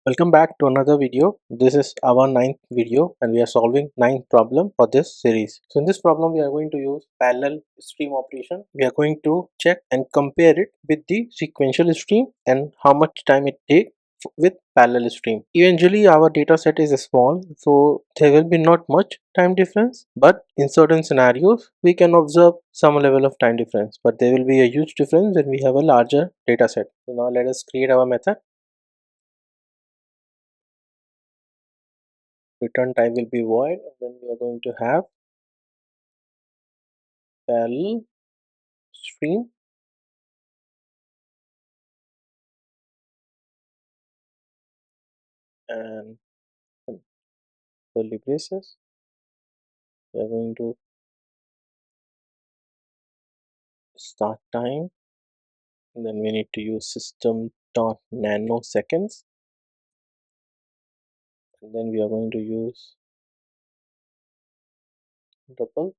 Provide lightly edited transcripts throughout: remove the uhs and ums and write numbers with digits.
Welcome back to another video. This is our ninth video and we are solving ninth problem for this series. So in this problem we are going to use parallel stream operation. We are going to check and compare it with the sequential stream and how much time it takes with parallel stream. Eventually our data set is small, so there will be not much time difference, but in certain scenarios we can observe some level of time difference, but there will be a huge difference when we have a larger data set. So now let us create our method. Return type will be void, and then we are going to have parallel stream and curly braces. We are going to start time, and then we need to use system dot nanoseconds, and then we are going to use double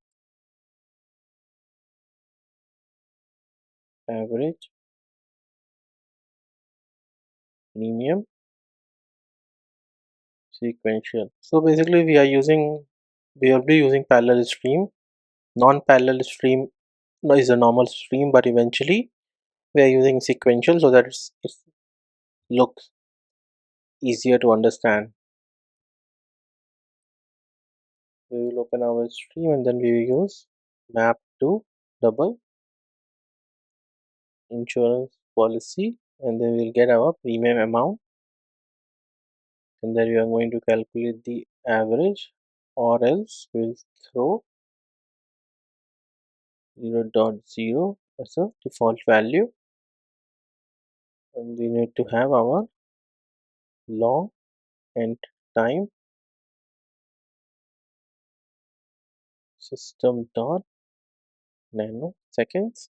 average premium sequential. So basically we will be using parallel stream. Non-parallel stream is a normal stream, but eventually we are using sequential so that it looks easier to understand. We will open our stream and then we will use map to double insurance policy, and then we'll get our premium amount, and then we are going to calculate the average, or else we'll throw 0.0 as a default value, and we need to have our long and time system dot nanoseconds,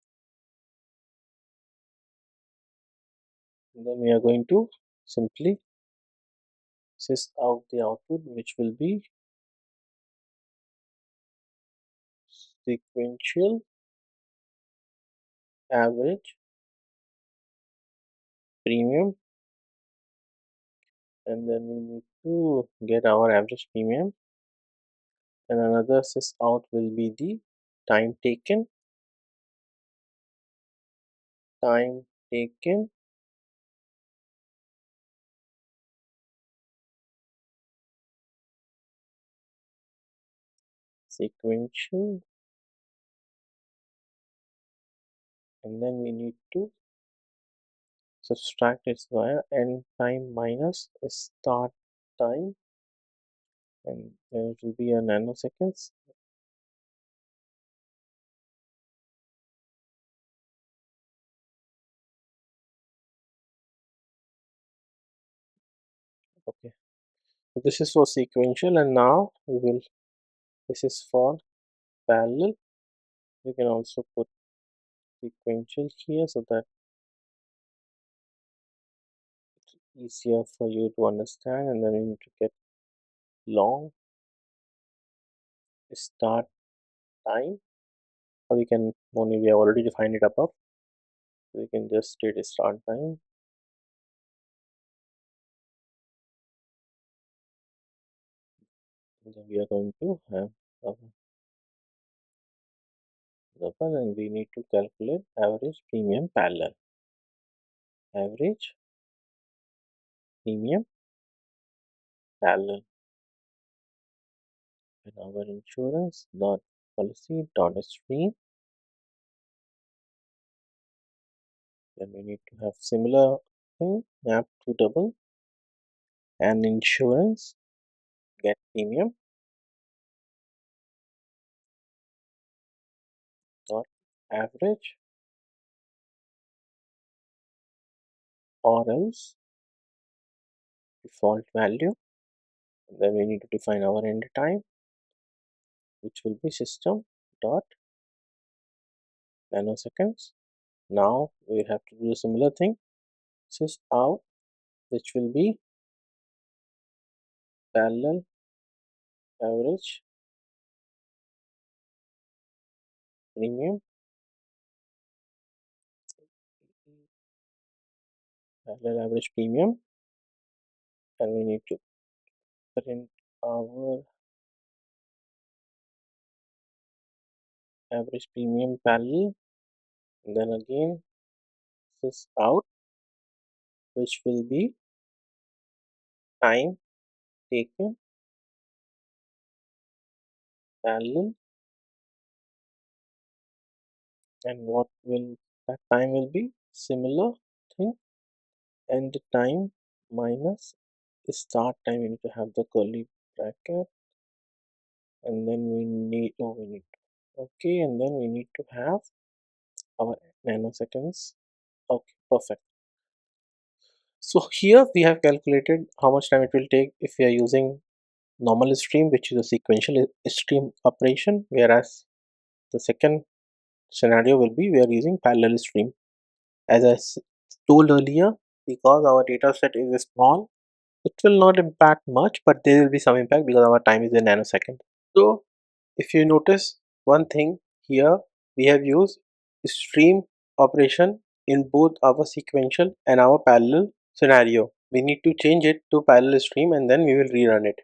and then we are going to simply sys out the output, which will be sequential average premium, and then we need to get our average premium, and another sys out will be the time taken sequential, and then we need to subtract it via end time minus start time, and there will be a nanoseconds. Okay, so this is for sequential, and now we will this is for parallel. You can also put sequential here so that it's easier for you to understand, and then we need to get long start time, or we can only, we have already defined it above, so we can just state a start time, and then we are going to have a double, and we need to calculate average premium parallel, average premium parallel, and our insurance dot policy dot stream. Then we need to have similar thing, map to double and insurance get premium dot average, or else default value, and then we need to define our end time, which will be system dot nanoseconds. Now we have to do a similar thing, sys out, which will be parallel average premium, parallel average premium, and we need to print our average premium parallel. And then again this out, which will be time taken parallel, and what will that time will be similar thing, and the time minus start time. We need to have the curly bracket, and then we need okay, and then we need to have our nanoseconds. Okay, perfect. So here we have calculated how much time it will take if we are using normal stream, which is a sequential stream operation, whereas the second scenario will be we are using parallel stream. As I told earlier, because our data set is small, it will not impact much, but there will be some impact because our time is in nanosecond. So if you notice one thing here, we have used stream operation in both our sequential and our parallel scenario. We need to change it to parallel stream and then we will rerun it.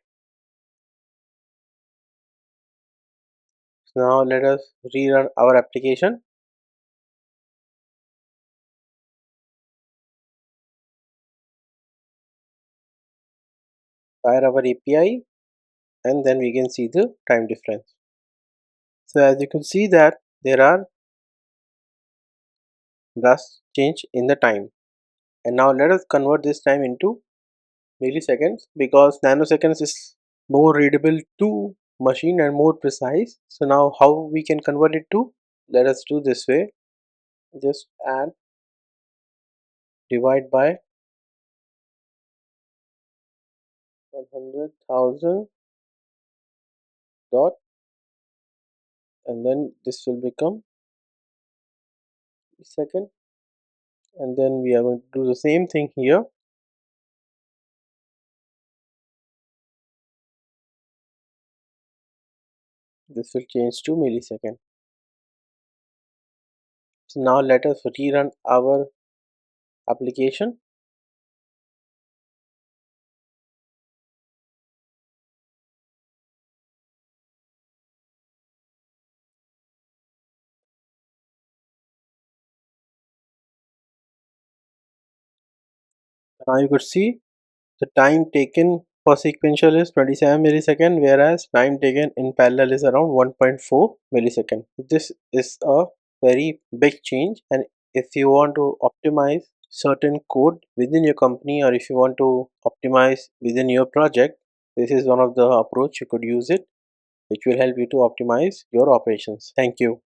So now let us rerun our application. Fire our API, and then we can see the time difference. So as you can see that there are drastic change in the time. And now let us convert this time into milliseconds, because nanoseconds is more readable to machine and more precise. So now how we can convert it to? Let us do this way. Just add divide by 100,000 dot, and then this will become second, and then we are going to do the same thing here. This will change to millisecond. So now let us rerun our application. Now you could see the time taken for sequential is 27 millisecond, whereas time taken in parallel is around 1.4 millisecond. This is a very big change, and if you want to optimize certain code within your company, or if you want to optimize within your project, this is one of the approach you could use it, which will help you to optimize your operations. Thank you.